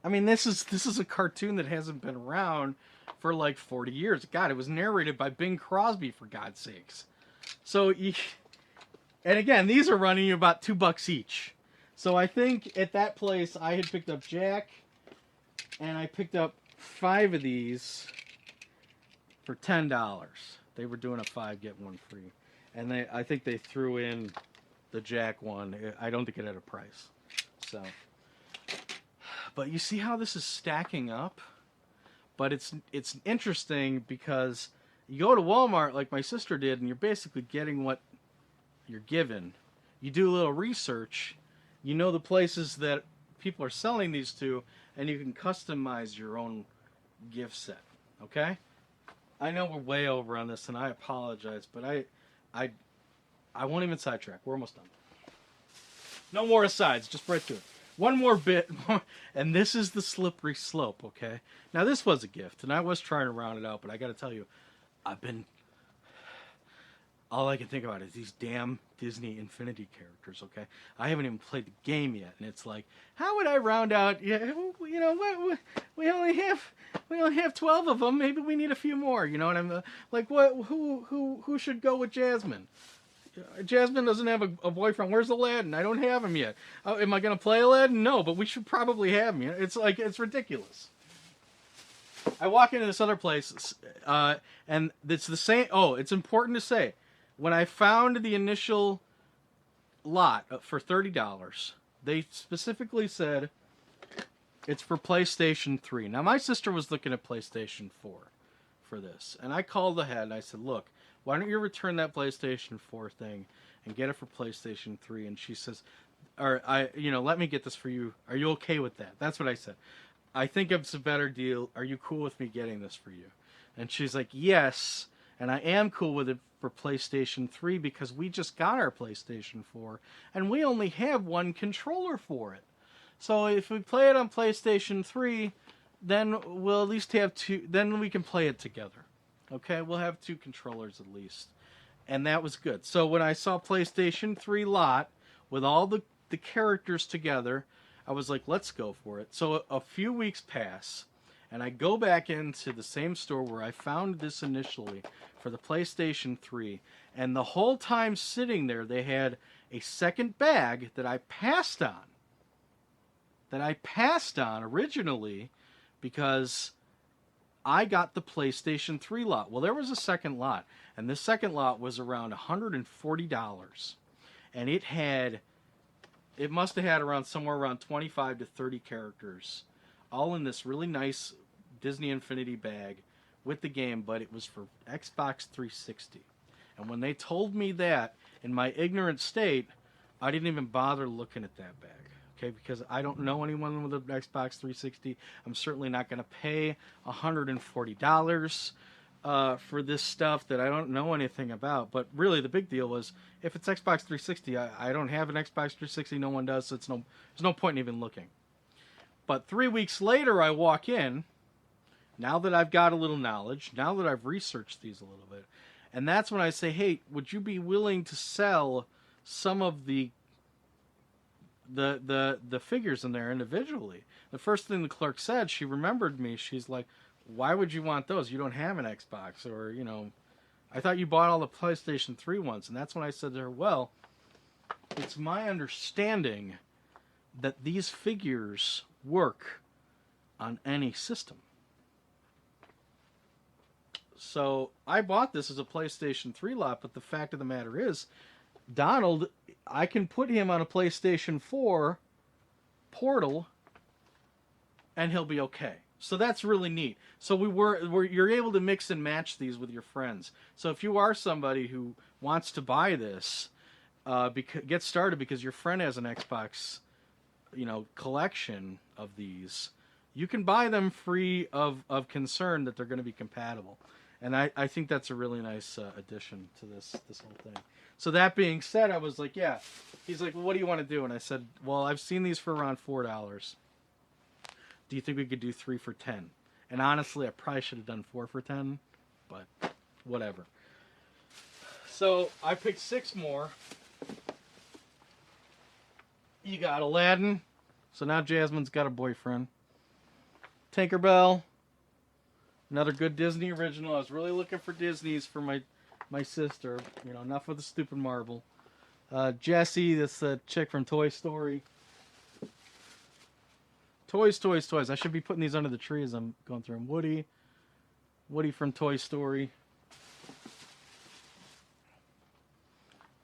S1: I mean, this is a cartoon that hasn't been around for like 40 years. God, it was narrated by Bing Crosby, for God's sakes. So, and again, these are running you about $2 each. So I think at that place, I had picked up Jack, and I picked up 5 of these for $10. They were doing a 5 get 1 free. And I think they threw in the Jack one. I don't think it had a price. So, but you see how this is stacking up? But it's interesting because you go to Walmart like my sister did, and you're basically getting what you're given. You do a little research, you know the places that people are selling these to, and you can customize your own gift set. Okay? I know we're way over on this, and I apologize, but I won't even sidetrack. We're almost done. No more asides, just right through it. One more bit, and this is the slippery slope, okay? Now, this was a gift, and I was trying to round it out, but I got to tell you, all I can think about is these damn Disney Infinity characters, okay? I haven't even played the game yet, and it's like, how would I round out, you know, we only have 12 of them, maybe we need a few more, you know what I'm, like, who should go with Jasmine? Jasmine doesn't have a boyfriend. Where's Aladdin? I don't have him yet. Am I going to play Aladdin? No, but we should probably have him. It's like, it's ridiculous. I walk into this other place, and it's the same. Oh, it's important to say, when I found the initial lot for $30, they specifically said it's for PlayStation 3. Now, my sister was looking at PlayStation 4 for this, and I called ahead and I said, look, why don't you return that PlayStation 4 thing and get it for PlayStation 3? And she says, let me get this for you. Are you okay with that? That's what I said. I think it's a better deal. Are you cool with me getting this for you? And she's like, yes. And I am cool with it for PlayStation 3 because we just got our PlayStation 4 and we only have one controller for it. So if we play it on PlayStation 3, then we'll at least have two, then we can play it together. Okay, we'll have two controllers at least. And that was good. So when I saw PlayStation 3 lot with all the characters together, I was like, let's go for it. So a few weeks pass, and I go back into the same store where I found this initially for the PlayStation 3. And the whole time sitting there, they had a second bag that I passed on. Originally because I got the PlayStation 3 lot. Well, there was a second lot, and this second lot was around $140. And it must have had around somewhere around 25 to 30 characters, all in this really nice Disney Infinity bag with the game, but it was for Xbox 360. And when they told me that, in my ignorant state, I didn't even bother looking at that bag. Okay, because I don't know anyone with an Xbox 360. I'm certainly not going to pay $140 for this stuff that I don't know anything about. But really, the big deal was, if it's Xbox 360, I don't have an Xbox 360. No one does, so there's no point in even looking. But 3 weeks later, I walk in, now that I've got a little knowledge, now that I've researched these a little bit, and that's when I say, hey, would you be willing to sell some of the figures in there individually? The first thing the clerk said, she remembered me. She's like, why would you want those? You don't have an Xbox, or, you know, I thought you bought all the PlayStation 3 ones. And that's when I said to her, well, it's my understanding that these figures work on any system. So I bought this as a PlayStation 3 lot, but the fact of the matter is, Donald, I can put him on a PlayStation 4 Portal, and he'll be okay. So that's really neat. So you're able to mix and match these with your friends. So if you are somebody who wants to buy this, get started because your friend has an Xbox, collection of these. You can buy them free of concern that they're going to be compatible. And I think that's a really nice addition to this whole thing. So that being said, I was like, yeah. He's like, well, what do you want to do? And I said, well, I've seen these for around $4. Do you think we could do 3 for $10? And honestly, I probably should have done 4 for $10, but whatever. So I picked 6 more. You got Aladdin. So now Jasmine's got a boyfriend. Tinkerbell. Another good Disney original. I was really looking for Disney's for my sister. Enough with the stupid marble. Jessie, this chick from Toy Story. Toys. I should be putting these under the tree as I'm going through them. Woody from Toy Story.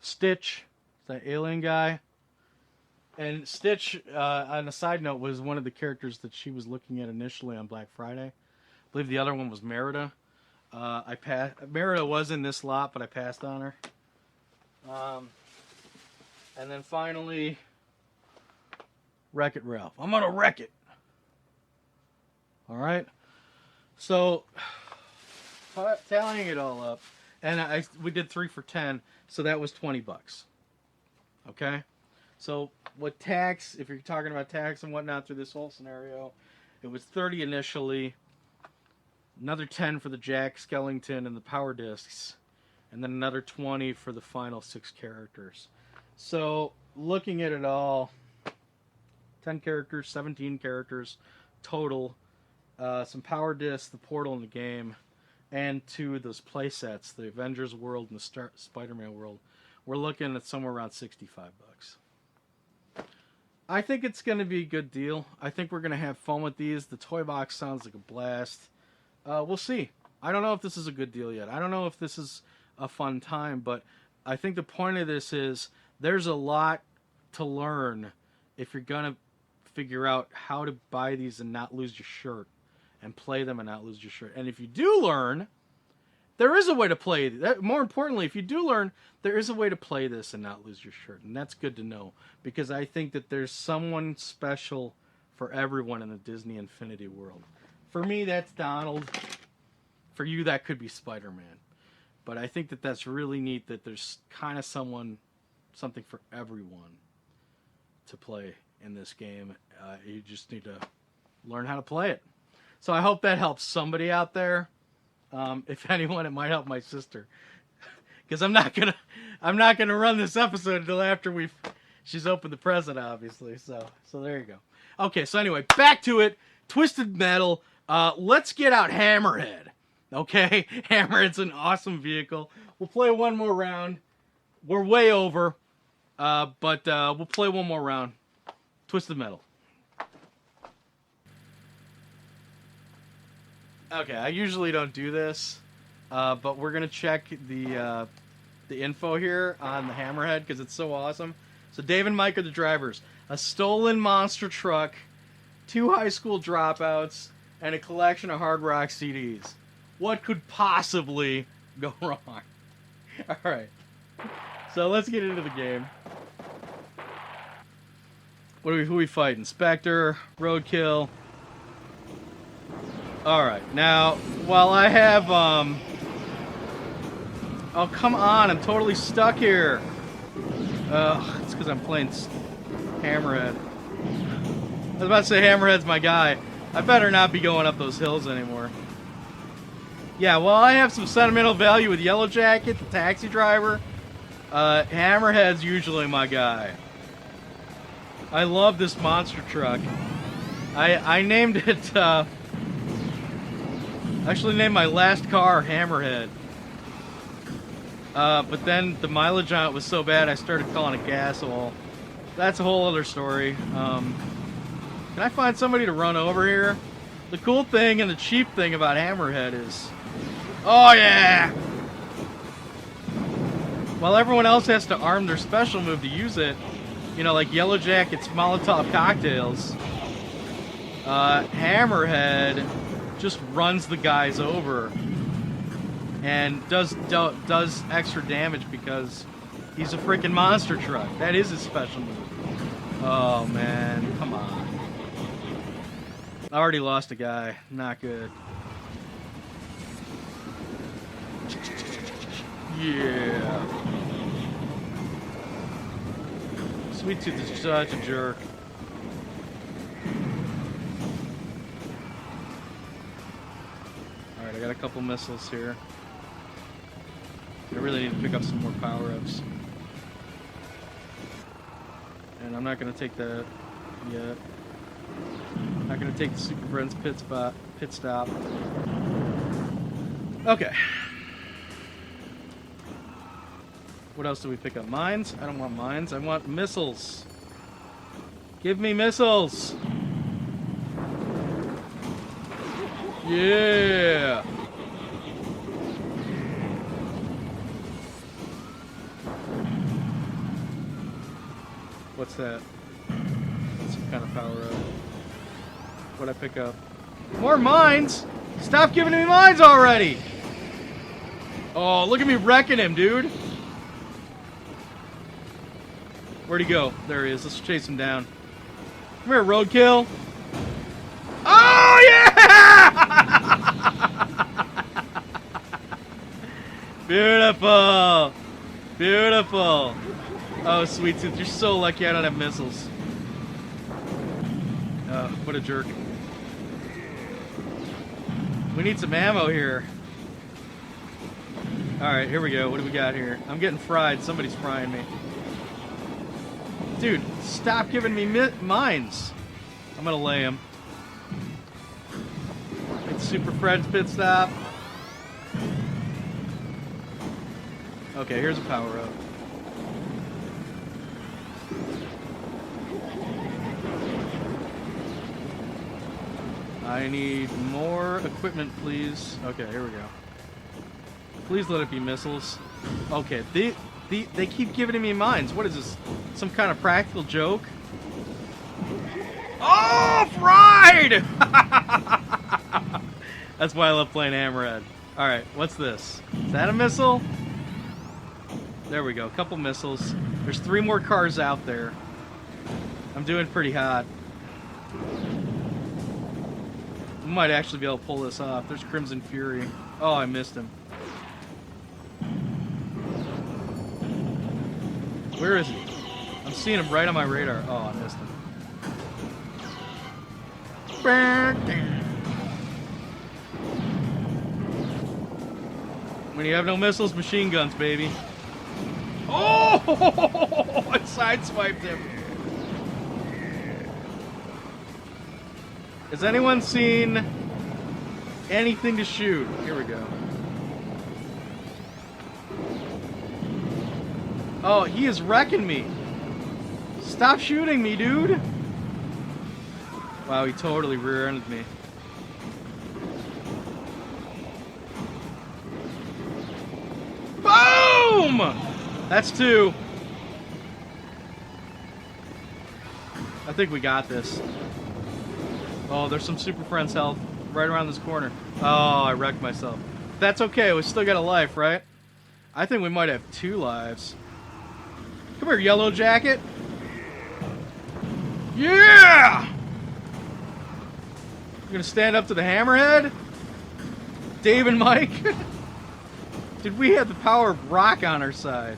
S1: Stitch, that alien guy. And Stitch, on a side note, was one of the characters that she was looking at initially on Black Friday. I believe the other one was Merida. Merida was in this lot, but I passed on her. And then finally, Wreck-It Ralph. I'm gonna wreck it. All right. So, tallying it all up, and we did 3 for $10, so that was $20. Okay. So with tax, if you're talking about tax and whatnot through this whole scenario, it was $30 initially. Another $10 for the Jack Skellington and the power discs, and then another $20 for the final 6 characters. So looking at it all, 10 characters, 17 characters total. Some power discs, the portal in the game, and 2 of those play sets, the Avengers world and the Spider-Man world. We're looking at somewhere around $65. I think it's going to be a good deal. I think we're going to have fun with these. The toy box sounds like a blast. We'll see. I don't know if this is a good deal yet. I don't know if this is a fun time, but I think the point of this is there's a lot to learn if you're going to figure out how to buy these and not lose your shirt, and play them and not lose your shirt. And if you do learn, there is a way to play that. More importantly, if you do learn, there is a way to play this and not lose your shirt. And that's good to know, because I think that there's someone special for everyone in the Disney Infinity world. For me, that's Donald. For you, that could be Spider-Man. But I think that that's really neat that there's kind of something for everyone to play in this game. You just need to learn how to play it. So I hope that helps somebody out there. If anyone, it might help my sister, because I'm not gonna run this episode until after she's opened the present, obviously. So there you go. Okay, so anyway, back to it. Twisted Metal. Let's get out Hammerhead. Okay, Hammerhead's an awesome vehicle. We'll play one more round. We're way over, but we'll play one more round. Twisted Metal. Okay, I usually don't do this, but we're gonna check the info here on the Hammerhead because it's so awesome. So Dave and Mike are the drivers. A stolen monster truck, 2 high school dropouts, and a collection of hard rock CDs. What could possibly go wrong? All right, so let's get into the game. Who we fighting? Spectre, Roadkill. Alright, now, while I have, oh, come on, I'm totally stuck here. It's because I'm playing Hammerhead. I was about to say Hammerhead's my guy. I better not be going up those hills anymore. Yeah, well, I have some sentimental value with Yellow Jacket, the taxi driver. Hammerhead's usually my guy. I love this monster truck. I named it, actually named my last car Hammerhead. But then the mileage on it was so bad I started calling it Gasol. That's a whole other story. Can I find somebody to run over here? The cool thing and the cheap thing about Hammerhead is... Oh yeah! While everyone else has to arm their special move to use it, you know, like Yellow Jacket's Molotov cocktails, Hammerhead just runs the guys over and does extra damage because he's a freaking monster truck. That is his special move. Oh man, come on. I already lost a guy. Not good. Yeah. Sweet Tooth is such a jerk. Alright, I got a couple missiles here. I really need to pick up some more power-ups. And I'm not going to take that yet. I'm not going to take the Super Friends pit stop. Okay. What else do we pick up? Mines? I don't want mines. I want missiles. Give me missiles. Yeah. What's that? That's some kind of power up. What'd I pick up? More mines? Stop giving me mines already! Oh, look at me wrecking him, dude. Where'd he go? There he is. Let's chase him down. Come here, Roadkill. Oh, yeah! Beautiful. Beautiful. Oh, Sweet Tooth, you're so lucky I don't have missiles. What a jerk. We need some ammo here. Alright, here we go. What do we got here? I'm getting fried. Somebody's frying me. Dude, stop giving me mines. I'm gonna lay him. It's Super Fred's pit stop. Okay, here's a power up. I need more equipment, please. Okay, here we go. Please let it be missiles. Okay, they keep giving me mines. What is this? Some kind of practical joke? Oh, fried! That's why I love playing Hammerhead. Alright, what's this? Is that a missile? There we go, a couple missiles. There's 3 more cars out there. I'm doing pretty hot. We might actually be able to pull this off. There's Crimson Fury. Oh, I missed him. Where is he? I'm seeing him right on my radar. Oh, I missed him. When you have no missiles, machine guns, baby. Oh! I sideswiped him. Has anyone seen anything to shoot? Here we go. Oh, he is wrecking me. Stop shooting me, dude. Wow, he totally rear-ended me. Boom! That's 2. I think we got this. Oh, there's some Super Friends health right around this corner. Oh, I wrecked myself. That's okay, we still got a life, right? I think we might have 2 lives. Come here, Yellow Jacket. Yeah! You gonna stand up to the hammerhead? Dave and Mike? Did we have the power of rock on our side?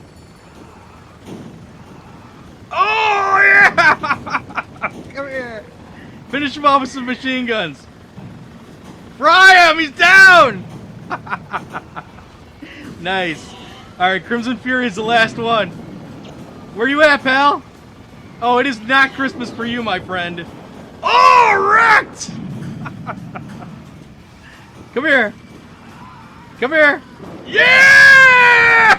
S1: Oh, yeah! Come here. Finish him off with some machine guns. Fry him! He's down! Nice. Alright, Crimson Fury is the last one. Where you at, pal? Oh, it is not Christmas for you, my friend. Oh, wrecked! Come here. Come here. Yeah!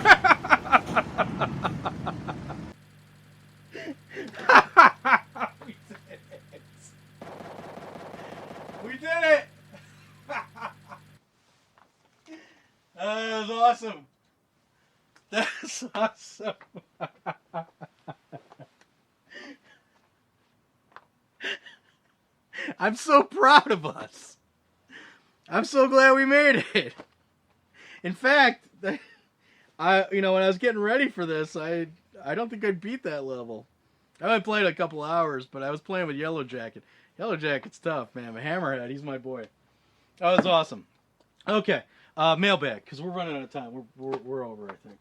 S1: We did it. We did it. That was awesome. That's awesome. I'm so proud of us. I'm so glad we made it. In fact, when I was getting ready for this, I don't think I beat that level. I only played a couple hours, but I was playing with Yellow Jacket. Yellow Jacket's tough, man. Hammerhead, he's my boy. Oh, that's awesome. Okay, mailbag, because we're running out of time. We're over, I think.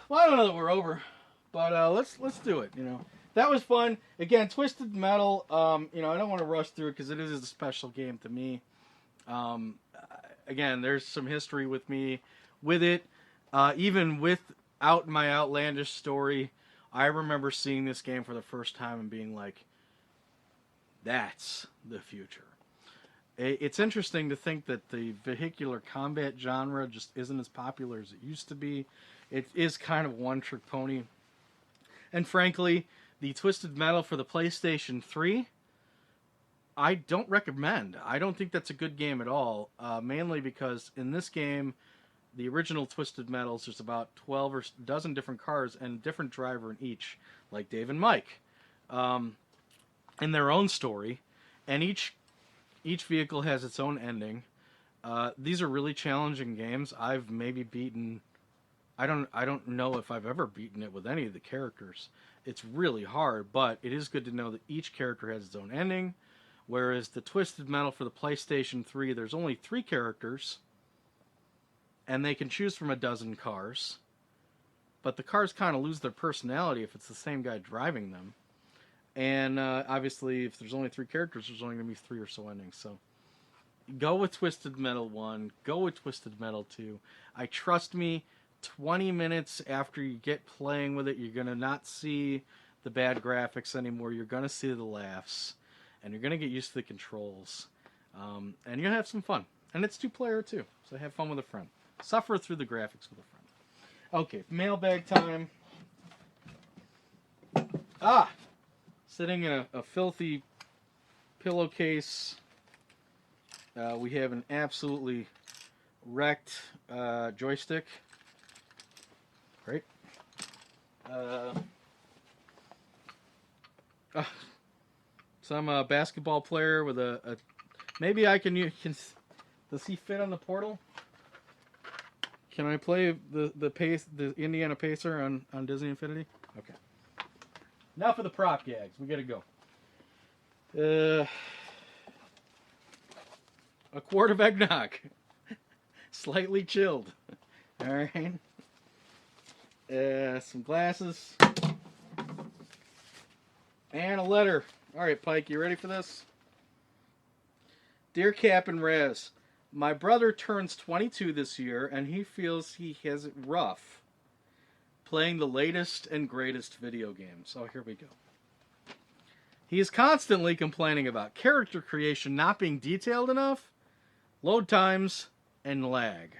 S1: Well, I don't know that we're over, but let's do it. That was fun. Again, Twisted Metal. I don't want to rush through it because it is a special game to me. Again, there's some history with me with it. Even without my outlandish story, I remember seeing this game for the first time and being like, that's the future. It's interesting to think that the vehicular combat genre just isn't as popular as it used to be. It is kind of one-trick pony. And frankly, the Twisted Metal for the PlayStation 3, I don't recommend. I don't think that's a good game at all, mainly because in this game, the original Twisted Metals, there's about 12 or a dozen different cars and a different driver in each, like Dave and Mike, in their own story, and each vehicle has its own ending. These are really challenging games. I've maybe beaten... I don't know if I've ever beaten it with any of the characters. It's really hard, but it is good to know that each character has its own ending, whereas the Twisted Metal for the PlayStation 3, there's only 3 characters, and they can choose from a dozen cars, but the cars kind of lose their personality if it's the same guy driving them. And obviously, if there's only 3 characters, there's only going to be 3 or so endings. So go with Twisted Metal 1, go with Twisted Metal 2. Trust me, 20 minutes after you get playing with it, you're going to not see the bad graphics anymore. You're going to see the laughs, and you're going to get used to the controls. And you're going to have some fun. And it's 2-player too, so have fun with a friend. Suffer through the graphics with a friend. Okay, mailbag time. Sitting in a filthy pillowcase. We have an absolutely wrecked joystick. Great. Some basketball player with a maybe I can does he fit on the portal? Can I play the Indiana Pacer on Disney Infinity? Okay. Now for the prop gags. We gotta go. A quart of eggnog. Slightly chilled. Alright. Some glasses. And a letter. All right, Pike, you ready for this? Dear Cap and Raz, my brother turns 22 this year, and he feels he has it rough playing the latest and greatest video games. Oh, here we go. He is constantly complaining about character creation not being detailed enough, load times, and lag.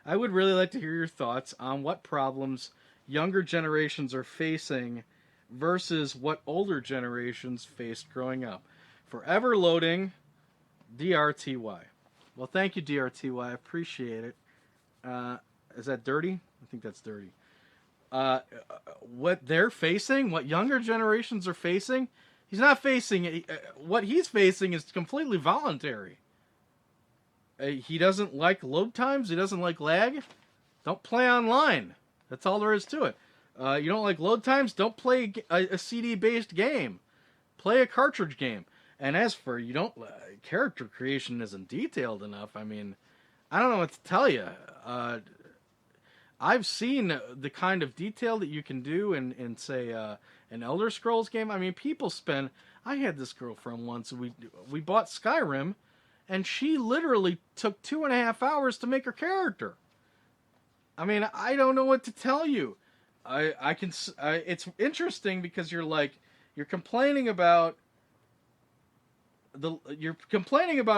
S1: I would really like to hear your thoughts on what problems younger generations are facing versus what older generations faced growing up. Forever loading, DRTY. Well, thank you, DRTY. I appreciate it. Is that dirty? I think that's dirty. What they're facing, what younger generations are facing, he's not facing, what he's facing is completely voluntary. He doesn't like load times, he doesn't like lag. Don't play online. That's all there is to it. You don't like load times, don't play a CD-based game. Play a cartridge game. And as for character creation isn't detailed enough, I mean, I don't know what to tell you. I've seen the kind of detail that you can do in say, an Elder Scrolls game. I mean, people spend... I had this girlfriend once, we bought Skyrim, and she literally took 2.5 hours to make her character. I mean, I don't know what to tell you. It's interesting because you're complaining about a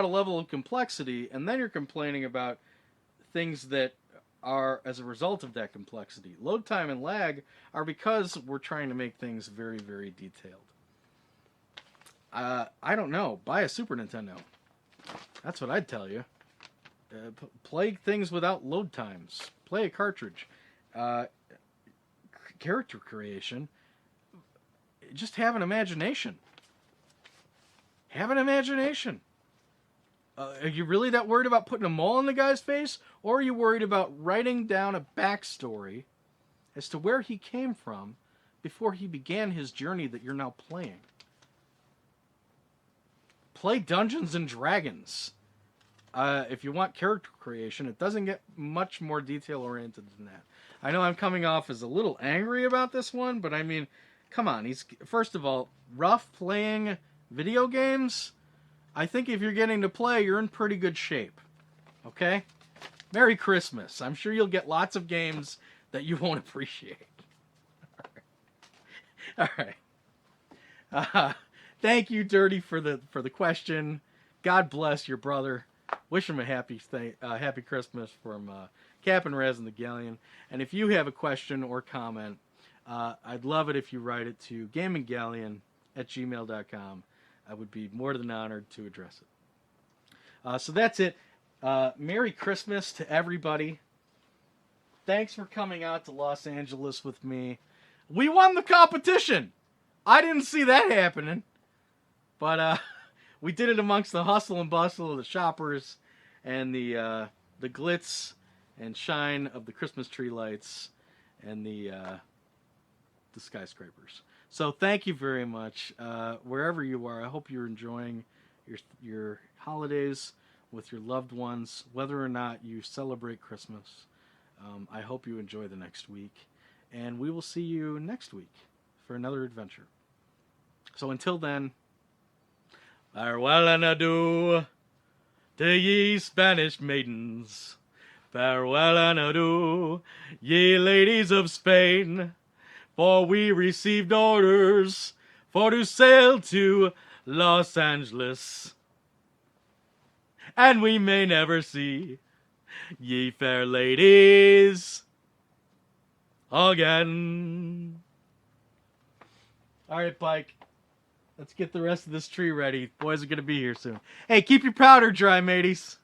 S1: level of complexity, and then you're complaining about things that are as a result of that complexity. Load time and lag are because we're trying to make things very, very detailed. I don't know. Buy a Super Nintendo. That's what I'd tell you. Play things without load times. Play a cartridge. Character creation. Just have an imagination. Have an imagination. Are you really that worried about putting a mole on the guy's face? Or are you worried about writing down a backstory as to where he came from before he began his journey that you're now playing? Play Dungeons and Dragons. If you want character creation, it doesn't get much more detail-oriented than that. I know I'm coming off as a little angry about this one, but I mean, come on. He's, first of all, rough playing video games. I think if you're getting to play, you're in pretty good shape. Okay? Merry Christmas. I'm sure you'll get lots of games that you won't appreciate. All right. Thank you, Dirty, for the question. God bless your brother. Wish him a happy Christmas from Cap and Raz and the Galleon. And if you have a question or comment, I'd love it if you write it to gaminggalleon@gmail.com. I would be more than honored to address it. So that's it. Merry Christmas to everybody. Thanks for coming out to Los Angeles with me. We won the competition. I didn't see that happening. But we did it amongst the hustle and bustle of the shoppers and the glitz and shine of the Christmas tree lights and the skyscrapers. So thank you very much. Wherever you are, I hope you're enjoying your holidays with your loved ones, whether or not you celebrate Christmas. I hope you enjoy the next week. And we will see you next week for another adventure. So until then, farewell and adieu to ye Spanish maidens. Farewell and adieu, ye ladies of Spain. For we received orders for to sail to Los Angeles. And we may never see ye fair ladies again. All right, Pike. Let's get the rest of this tree ready. Boys are going to be here soon. Hey, keep your powder dry, mateys.